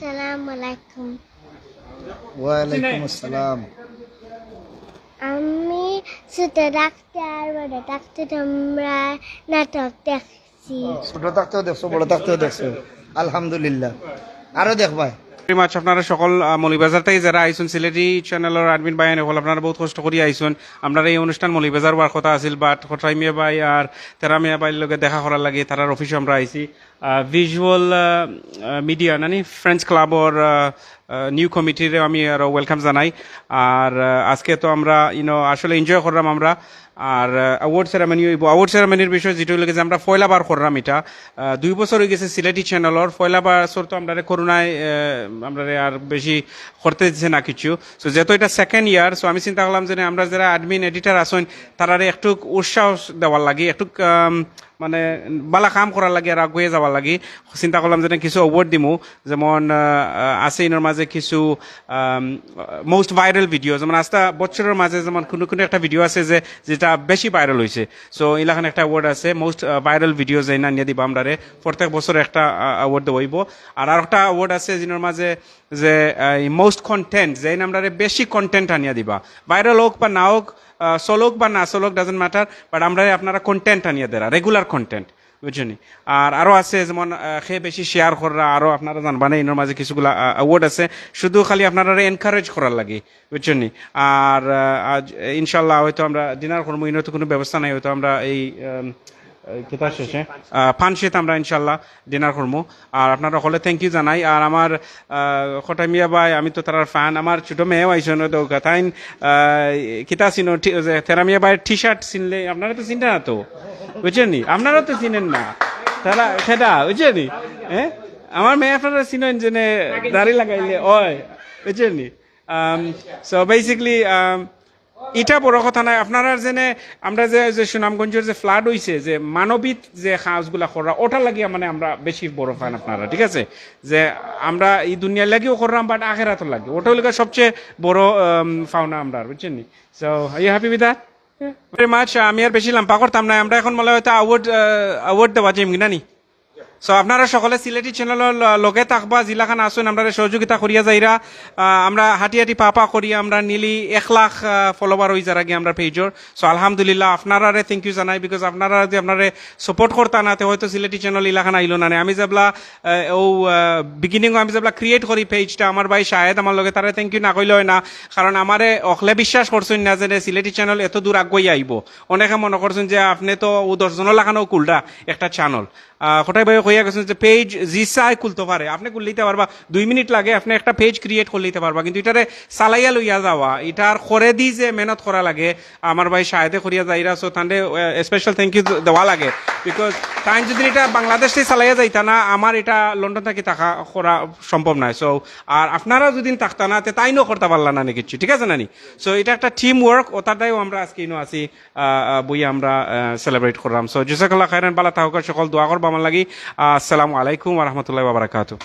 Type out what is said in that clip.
Assalamualaikum. ওয়ালাইকুম আসসালাম। আমি ছোট ডাক্তার বড় ডাক্তার আমরা নাটক দেখছি। ছোট থাকতেও দেখছো, বড় থাকতেও দেখছো, আলহামদুলিল্লাহ। আরো দেখবাই মাছ আপনারা সকল মৌলিবাজার থেকে যারা আইসুন সিলেটি চ্যানেলের অ্যাডমিন ভাই হল আপনারা বহুত কষ্ট করি আইসুন। আমরা এই অনুষ্ঠান মৌলিবাজার হওয়ার কথা আছিল, বাট কোটাই মিয়া ভাই আর তেরা মিয়া ভাইয়ের লগে দেখা করার লাগে তারার অফিসে আমরা আইসি। ভিজুয়াল মিডিয়া নানি ফ্রেন্ডস ক্লাবর নিউ কমিটির আমি আরো ওয়েলকাম জানাই। আর আজকে তো আমরা আসলে এনজয় করলাম আমরা। আর অ্যাওয়ার্ড সেরামনি হইব। অ্যাওয়ার্ড সেরামনির বিষয় যেটা হইলে যে আমরা পয়লা বার করলাম, এটা 2 বছর হয়ে গেছে সিলেটি চ্যানেলর। পয়লা বছর তো আমরা করোনায় আমরা আর বেশি করতে দিচ্ছে না কিছু। সো যেহেতু এটা সেকেন্ড ইয়ার, সো আমি চিন্তা করলাম যে আমরা যারা অ্যাডমিন এডিটার আসেন তারারে একটু উৎসাহ দেওয়ার লাগে, একটু মানে বালা কাম করার লাগে আর আগুয়ে যাওয়ার লাগে। চিন্তা করলাম যে কিছু অ্যাওয়ার্ড দিমু, যেমন আছে এর মাঝে কিছু মোস্ট ভাইরাল ভিডিও, যেমন আস্তা বছরের মাঝে যেমন কোনো কোনো একটা ভিডিও আছে যেটা বেশি ভাইরাল হয়েছে। সো এলাকান একটা অ্যাওয়ার্ড আছে মোস্ট ভাইরাল ভিডিও, যে না নিয়ে দিবা আমরা প্রত্যেক বছর একটা অ্যাওয়ার্ড দেবইব। আর একটা অ্যাওয়ার্ড আছে যেটার মাঝে যে মোস্ট কন্টেন্ট, যে আমরা বেশি কন্টেন্ট আনিয়ে দিবা, ভাইরাল হোক বা না হোক, চলক বা না চলক ডাজেন্ট ম্যাটার, বাট আমরা আপনারা কন্টেন্ট আনিয়ে দেরা, রেগুলার কন্টেন্ট, বুঝছেন। আর আরো আছে যেমন সে বেশি শেয়ার করা, আরো আপনারা জানবানে এর মাঝে কিছুগুলা অ্যাওয়ার্ড আছে, শুধু খালি আপনারা এনকারেজ করার লাগে, বুঝছেন। আর আজ ইনশাল্লাহ হয়তো আমরা ডিনার করবো, ইনো তো কোনো ব্যবস্থা নাই, হয়তো আমরা এই কিতা শেষে ফানশিতে আমরা ইনশাল্লাহ ডিনার করবো। আর আপনারা হলে থ্যাংক ইউ জানাই। আর আমার কোটাই মিয়া ভাই, আমি তো তার ফ্যান, আমার ছোট মেয়েও আইসন তাই কিতা চিনো তেরা মিয়া ভাইয়ের টি শার্ট চিনলে আপনারা তো চিনতে না তো, বুঝছেন নি, আপনারাও তো চিনেন না তারা সেটা, বুঝছেন নি। হ্যাঁ, আমার মেয়ে আপনারা চিনেন যে দাড়ি লাগাইলে ওই, বুঝছেন নি। সো বেসিকলি এটা বড় কথা নাই। আপনারা জেনে আমরা যে সুনামগঞ্জের যে ফ্লাড হয়েছে, যে মানবিক যে কাজগুলা করা, ওটা লাগিয়ে মানে আমরা বেশি বড় ফান আপনারা, ঠিক আছে। যে আমরা এই দুনিয়ার লাগিও করলাম, বাট আখেরাতও লাগে, ওটা হলে সবচেয়ে বড় ফাওনা আমরা, বুঝছেন নি। So are you happy with that? Very much. আমি আর বেশি লাম্পা করতাম না, আমরা এখন মনে হয়তো অ্যাওয়ার্ড দেওয়া যাই কিনা নি। সো আপনারা সকলে সিলেটি চ্যানেলের লগে থাকবা, জিলাখান আসুন, আমরা সহযোগিতা করিয়া যাইরা। আমরা হাঁটি হাঁটি পা করিয়া আমরা নিলি 1 লাখ ফলোয়ার হয়ে যারা গিয়ে আমরা পেজর। সো আলহামদুলিল্লাহ আপনারা থ্যাংক ইউ জানাই, বিকজ আপনারা যে আপনারা সাপোর্ট করতা না, হয়তো সিলেটি চ্যানেল ইলাখান আইলো না। আমি যেবলা ও বিগিনিং আমি যেবলা ক্রিয়েট করি পেজটা, আমার ভাই শাহেদ আমার লগে, তারা থ্যাংক ইউ না কইলে হয় না। কারণ আমারে অখলে বিশ্বাস করছেন না যে সিলেটি চ্যানেল এত দূর আগুই আইব। অনেকে মনে করছেন যে আপনি তো ও 10 জনের লাগানো কুলটা একটা চ্যানেল। কোটাই ভাই কইয়া গেছেন যে পেজ জি চাই খুলতে পারে, আপনি খুলে দিতে পারবা, 2 মিনিট লাগে, আপনি একটা পেজ ক্রিয়েট করে দিতে পারবা। কিন্তু এটারে চালাইয়া লইয়া যাওয়া, এটার করে দি যে মেহনত করা লাগে, আমার ভাই শাহেদে করিয়া যাইরা। সো তান্ডে স্পেশাল থ্যাংক ইউ দেওয়া লাগে, বিকজ তাই যদি এটা বাংলাদেশ থেকে চালাইয়া যাইতা না, আমার এটা লন্ডন থেকে থাকা করা সম্ভব নয়। সো আর আপনারা যদি থাকতা না, তাইনও করতে পারলা না কিছু, ঠিক আছে নানি। সো এটা একটা টিম ওয়ার্ক, ওটাটাইও আমরা আজকে আছি বই আমরা সেলিব্রেট করলাম। সো জাযাকাল্লাহ খাইরান, বালা তাহকা সকল দোয়া করবা আমার লাগি। আসসালামু আলাইকুম ওয়া রাহমাতুল্লাহি ওয়া বারাকাতুহু।